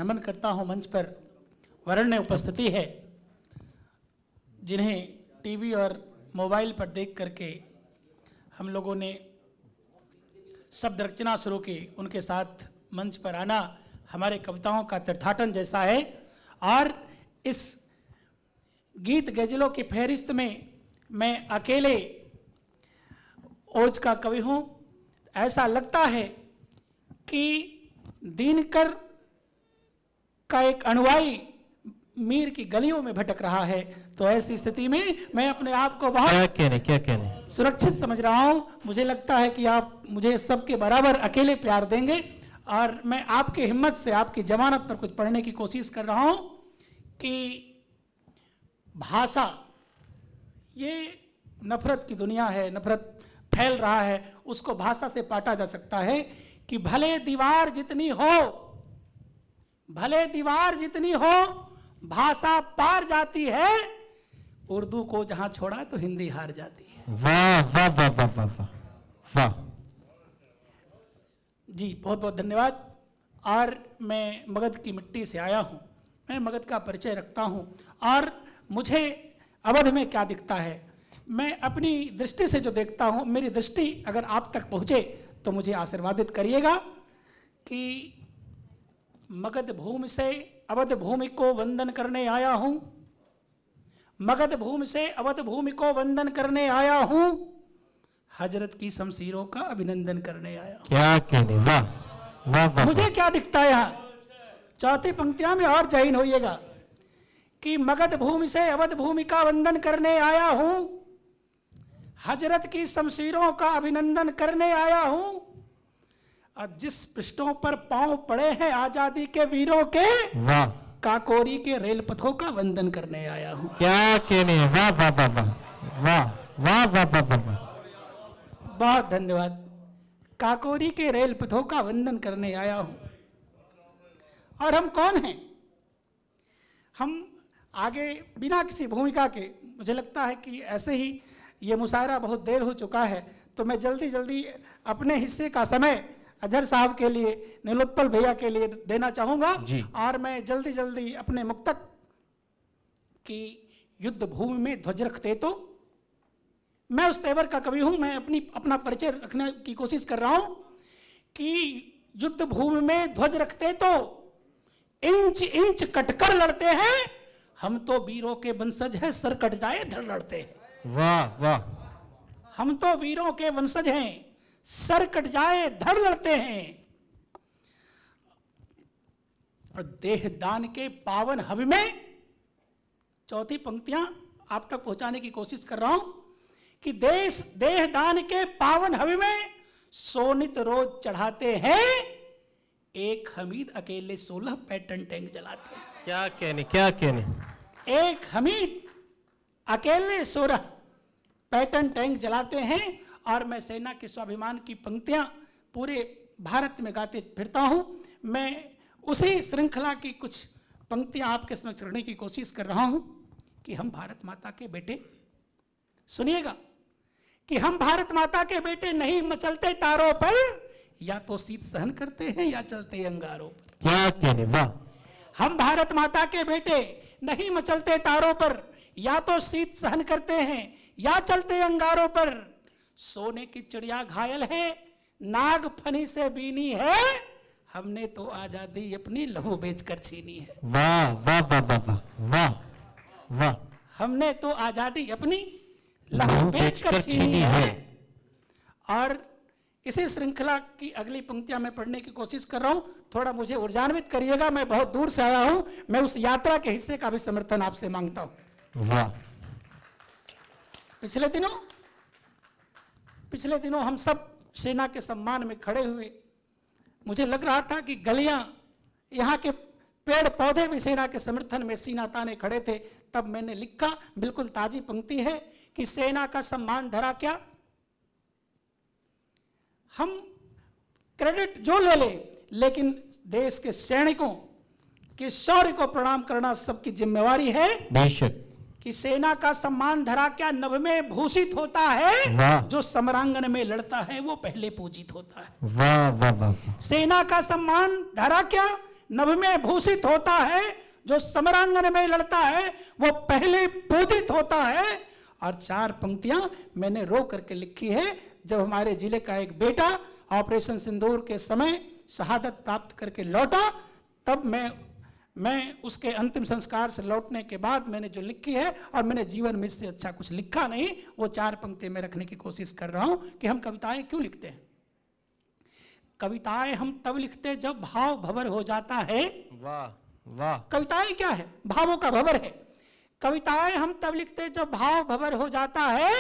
नमन करता हूं। मंच पर वरेण्य उपस्थिति है, जिन्हें टीवी और मोबाइल पर देख करके हम लोगों ने शब्द रचना शुरू की। उनके साथ मंच पर आना हमारे कविताओं का तीर्थाटन जैसा है। और इस गीत गजलों की फहरिस्त में मैं अकेले ओज का कवि हूँ। ऐसा लगता है कि दिनकर का एक अनुयायी मीर की गलियों में भटक रहा है। तो ऐसी स्थिति में मैं अपने आप को बहुत क्या कहने सुरक्षित समझ रहा हूँ। मुझे लगता है कि आप मुझे सबके बराबर अकेले प्यार देंगे और मैं आपकी हिम्मत से, आपकी जमानत पर कुछ पढ़ने की कोशिश कर रहा हूँ कि भाषा ये नफरत की दुनिया है, नफरत फैल रहा है, उसको भाषा से पाटा जा सकता है कि भले दीवार जितनी हो, भले दीवार जितनी हो, भाषा पार जाती है। उर्दू को जहां छोड़ा तो हिंदी हार जाती है। वाह वाह वाह वाह वाह वाह वाह। जी बहुत बहुत धन्यवाद। और मैं मगध की मिट्टी से आया हूं, मैं मगध का परिचय रखता हूं। और मुझे अवध में क्या दिखता है, मैं अपनी दृष्टि से जो देखता हूं, मेरी दृष्टि अगर आप तक पहुंचे तो मुझे आशीर्वादित करिएगा कि मगध भूमि से अवध भूमि को वंदन करने आया हूं। मगध भूमि से अवध भूमि को वंदन करने आया हूं। हजरत की शमशीरों का अभिनंदन करने आया हूं। क्या कहने, वाह वाह वाह। मुझे क्या दिखता है यहाँ, चौथी पंक्तियां में और जहीन होइएगा कि मगध भूमि से अवध भूमि का वंदन करने आया हूं। हजरत की शमशीरों का अभिनंदन करने आया हूं। और जिस पृष्ठों पर पांव पड़े हैं आजादी के वीरों के, वाह, काकोरी के रेल पथों का वंदन करने आया हूं। क्या कहने, वाह वाह वाह वाह वाह वाह वाह वाह वाह वाह। बहुत धन्यवाद। काकोरी के रेल पथों का वंदन करने आया हूं। और हम कौन हैं? हम आगे बिना किसी भूमिका के, मुझे लगता है कि ऐसे ही ये मुशायरा बहुत देर हो चुका है, तो मैं जल्दी जल्दी अपने हिस्से का समय अजहर साहब के लिए, नीलोत्पल भैया के लिए देना चाहूँगा। और मैं जल्दी जल्दी अपने मुक्तक की युद्ध भूमि में ध्वज रखते तो, मैं उस तेवर का कवि हूँ। मैं अपना परिचय रखने की कोशिश कर रहा हूँ कि युद्ध भूमि में ध्वज रखते तो इंच इंच कटकर लड़ते हैं। हम तो वीरों के वंशज हैं, सर कट जाए धड़ लड़ते हैं। वाह वाह। हम तो वीरों के वंशज हैं, सर कट जाए धड़ लड़ते हैं। और देहदान के पावन हवि में, चौथी पंक्तियां आप तक पहुंचाने की कोशिश कर रहा हूं कि देहदान के पावन हवि में सोनित रोज चढ़ाते हैं। एक हमीद अकेले 16 पैटर्न टैंक जलाते हैं। क्या कहने, क्या कहने। एक हमीद अकेले 16 पैटर्न टैंक जलाते हैं। और मैं सेना के स्वाभिमान की पंक्तियां पूरे भारत में गाते फिरता हूं। मैं उसी श्रृंखला की कुछ पंक्तियां आपके समक्ष रखने की कोशिश कर रहा हूं कि हम भारत माता के बेटे, सुनिएगा, कि हम भारत माता के बेटे नहीं मचलते तारों पर, या तो शीत सहन करते हैं या चलते अंगारों पर। क्या कहने, वाह। हम भारत माता के बेटे नहीं मचलते तारों पर, या तो शीत सहन करते हैं या चलते अंगारों पर। सोने की चिड़िया घायल है, नाग फनी से बीनी है। हमने तो आजादी अपनी लहू बेचकर छीनी है। वाह वाह वाह वाह वाह वाह वाह। हमने तो आजादी अपनी लहू बेचकर छीनी है। और इसी श्रृंखला की अगली पंक्तियां मैं पढ़ने की कोशिश कर रहा हूं। थोड़ा मुझे ऊर्जान्वित करिएगा, मैं बहुत दूर से आया हूं। मैं उस यात्रा के हिस्से का भी समर्थन आपसे मांगता हूं। वाह। पिछले दिनों हम सब सेना के सम्मान में खड़े हुए। मुझे लग रहा था कि गलियां, यहाँ के पेड़ पौधे भी सेना के समर्थन में सीना ताने खड़े थे। तब मैंने लिखा, बिल्कुल ताजी पंक्ति है, कि सेना का सम्मान धरा क्या। हम क्रेडिट जो ले ले, लेकिन देश के सैनिकों के शौर्य को प्रणाम करना सबकी जिम्मेवारी है। बेशक। कि सेना का सम्मान धरा क्या नभ में भूषित होता है, जो समरांगन में लड़ता है वो पहले पूजित होता है। वाह वाह वाह। सेना का सम्मान धरा क्या नभ में भूषित होता है, जो समरांगन में लड़ता है वो पहले पूजित होता है। और 4 पंक्तियां मैंने रो करके लिखी है। जब हमारे जिले का एक बेटा ऑपरेशन सिंदूर के समय शहादत प्राप्त करके लौटा, तब मैं उसके अंतिम संस्कार से लौटने के बाद मैंने जो लिखी है, और मैंने जीवन में इससे अच्छा कुछ लिखा नहीं, वो 4 पंक्ति में रखने की कोशिश कर रहा हूं कि हम कविताएं क्यों लिखते हैं। कविताएं हम तब लिखते जब भाव भंवर हो जाता है। वाह वाह। कविताएं क्या है? भावों का भंवर है। कविताएं हम तब लिखते जब भाव भंवर हो जाता है,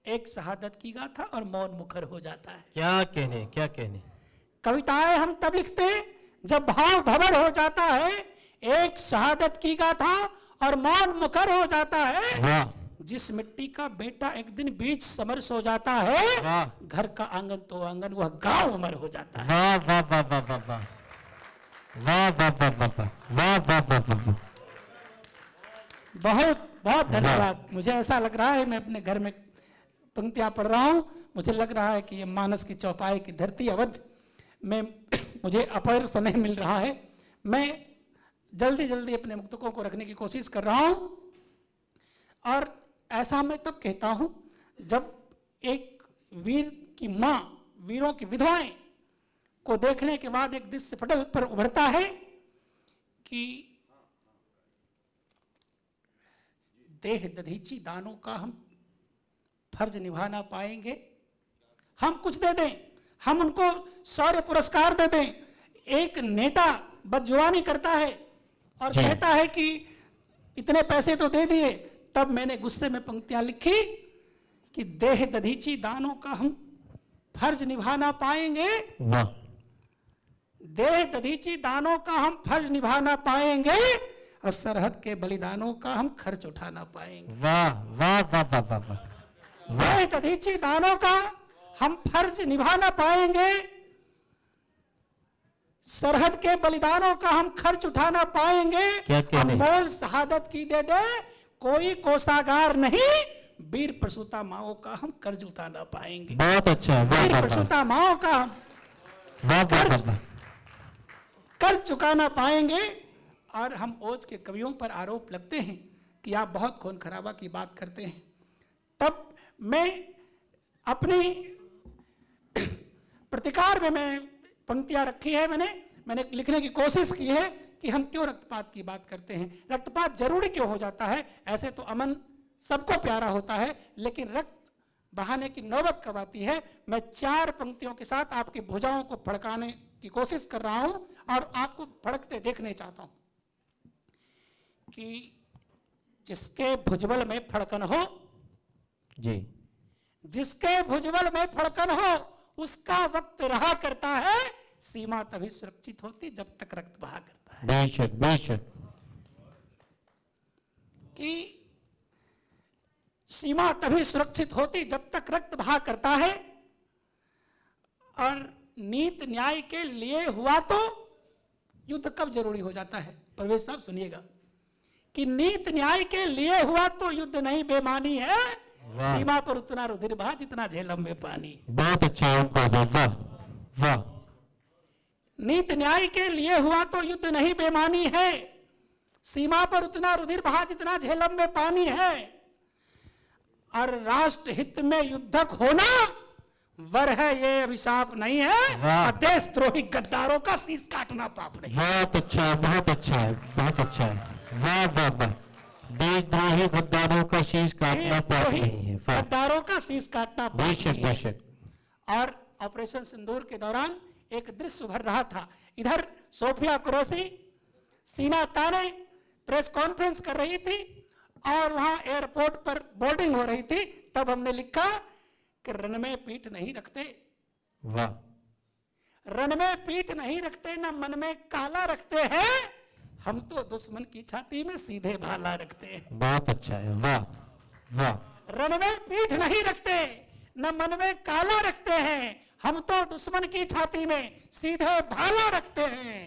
एक शहादत की गाथा और मौन मुखर हो जाता है। क्या कहने, क्या कहने। कविताएं हम तब लिखते जब भाव भंवर हो जाता है, एक शहादत की गाथा और मौन मुखर हो जाता है। वाह। जिस मिट्टी का बेटा एक दिन बीच समरस हो जाता है, वाह। घर का आंगन तो आंगन वह गांव उमर हो जाता है। वाह वाह वाह वाह वाह वाह वाह वाह वाह वाह वाह वाह वाह वाह। बहुत बहुत धन्यवाद। मुझे ऐसा लग रहा है मैं अपने घर में पंक्तियां पढ़ रहा हूं, मुझे लग रहा है कि ये मानस की चौपाई की धरती अवध में मुझे अपार स्नेह मिल रहा है। मैं जल्दी जल्दी अपने मुक्तकों को रखने की कोशिश कर रहा हूं, और ऐसा मैं तब कहता हूं जब एक वीर की मां वीरों की विधवाएं को देखने के बाद एक दृश्य पटल पर उभरता है कि देह दधीची दानों का हम फर्ज निभा ना पाएंगे। हम कुछ दे दें, हम उनको शौर्य पुरस्कार दे दें। एक नेता बदजुबानी करता है और कहता है कि इतने पैसे तो दे दिए। तब मैंने गुस्से में पंक्तियां लिखी कि देह दधीची दानों का हम फर्ज निभा ना पाएंगे। वाह। देह दधीची दानों का हम फर्ज निभा ना पाएंगे, और सरहद के बलिदानों का हम खर्च उठा ना पाएंगे। वाह वाह वाह वाह वाह वाह। देह दधीची दानों का हम फर्ज निभा ना पाएंगे, सरहद के बलिदानों का हम खर्च उठाना पाएंगे। क्या कहने। अनमोल शहादत की दे दे कोई कोषागार नहीं, वीर प्रसूता माओ का हम कर्ज उतारना पाएंगे। बहुत अच्छा। वाह वीर वाह प्रसूता माओ का हम वाह वाह वाह। कर्ज चुकाना पाएंगे। और हम ओज के कवियों पर आरोप लगते हैं कि आप बहुत खून खराबा की बात करते हैं। तब मैं अपनी प्रतिकार में मैं पंक्तियां रखी है, मैंने लिखने की कोशिश की है कि हम क्यों रक्तपात की बात करते हैं। रक्तपात जरूरी क्यों हो जाता है? ऐसे तो अमन सबको प्यारा होता है, लेकिन रक्त बहाने की नौबत कब आती है? मैं 4 पंक्तियों के साथ आपकी भुजाओं को फड़काने की कोशिश कर रहा हूं और आपको फड़कते देखने चाहता हूं कि जिसके भुजबल में फड़कन हो जी, जिसके भुजबल में फड़कन हो उसका वक्त रहा करता है। सीमा तभी सुरक्षित होती जब तक रक्त बहा करता है। बेशक बेशक। कि सीमा तभी सुरक्षित होती जब तक रक्त बहा करता है। और नीत न्याय के लिए हुआ तो युद्ध कब जरूरी हो जाता है? परवेश साहब सुनिएगा कि नीत न्याय के लिए हुआ तो युद्ध नहीं बेमानी है, सीमा पर उतना रुधिर बहा जितना झेलम में पानी। बहुत अच्छा। वाह वाह। नीत न्याय के लिए हुआ तो युद्ध नहीं बेमानी है, सीमा पर उतना रुधिर बहा जितना झेलम में पानी है। और राष्ट्र हित में युद्धक होना वर है, ये अभिशाप नहीं है। और देशद्रोही गद्दारों का शीश काटना पाप नहीं। बहुत अच्छा, बहुत अच्छा है, बहुत अच्छा है। वाह वाह वाह। देशद्रोही गद्दारों का शीश काटना पाप नहीं है। गद्दारों का शीश काटना पाप नहीं है। बेशक बेशक। और ऑपरेशन सिंदूर के दौरान एक दृश्य उभर रहा था। इधर सोफिया कुरैशी सीना ताने प्रेस कॉन्फ्रेंस कर रही थी और वहां एयरपोर्ट पर बोर्डिंग हो रही थी। तब हमने लिखा कि रन में पीठ नहीं रखते। वाह। रन में पीठ नहीं रखते, न मन में काला रखते हैं, हम तो दुश्मन की छाती में सीधे भाला रखते हैं। बहुत अच्छा है। वाह वाह। रन में पीठ नहीं रखते, न मन में काला रखते हैं, हम तो दुश्मन की छाती में सीधे भाला रखते हैं।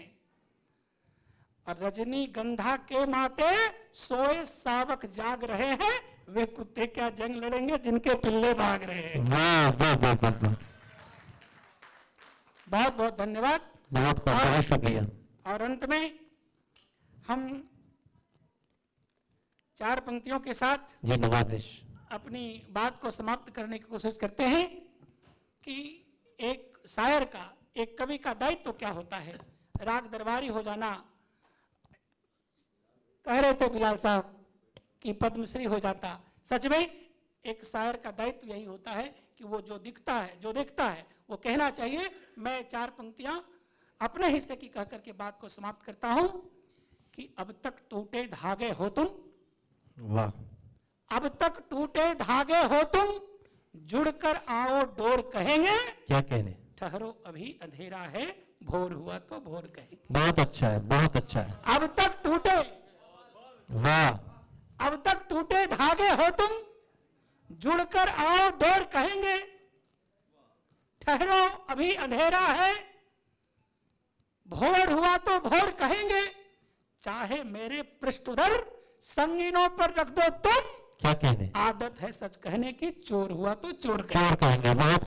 और रजनी गंधा के माते सोए सावक जाग रहे हैं, वे कुत्ते क्या जंग लड़ेंगे जिनके पिल्ले भाग रहे हैं। वाह वाह वाह वाह। बहुत बहुत धन्यवाद। बहुत बहुत शुक्रिया। और अंत में हम 4 पंक्तियों के साथ जी नवाजिश अपनी बात को समाप्त करने की कोशिश करते हैं कि एक शायर का, एक कवि का दायित्व तो क्या होता है। राग दरबारी हो जाना, कह रहे थे बिलाल साहब कि पद्मश्री हो जाता। सच में एक शायर का दायित्व यही होता है कि वो जो दिखता है, जो देखता है, वो कहना चाहिए। मैं 4 पंक्तियां अपने हिस्से की कह करके बात को समाप्त करता हूं कि अब तक टूटे धागे हो तुम, वाह, अब तक टूटे धागे हो तुम, जुड़कर आओ डोर कहेंगे, क्या कहने, ठहरो अभी अंधेरा है, भोर हुआ तो भोर कहेंगे। बहुत अच्छा है, बहुत अच्छा है। अब तक टूटे, वाह, अब तक टूटे धागे हो तुम, जुड़कर आओ डोर कहेंगे, ठहरो अभी अंधेरा है, भोर हुआ तो भोर कहेंगे, चाहे मेरे पृष्ठ उधर संगीनों पर रख दो तुम, क्या कहने, आदत है सच कहने की, चोर हुआ तो चोर कहेंगे। चोर कहेंगे। बहुत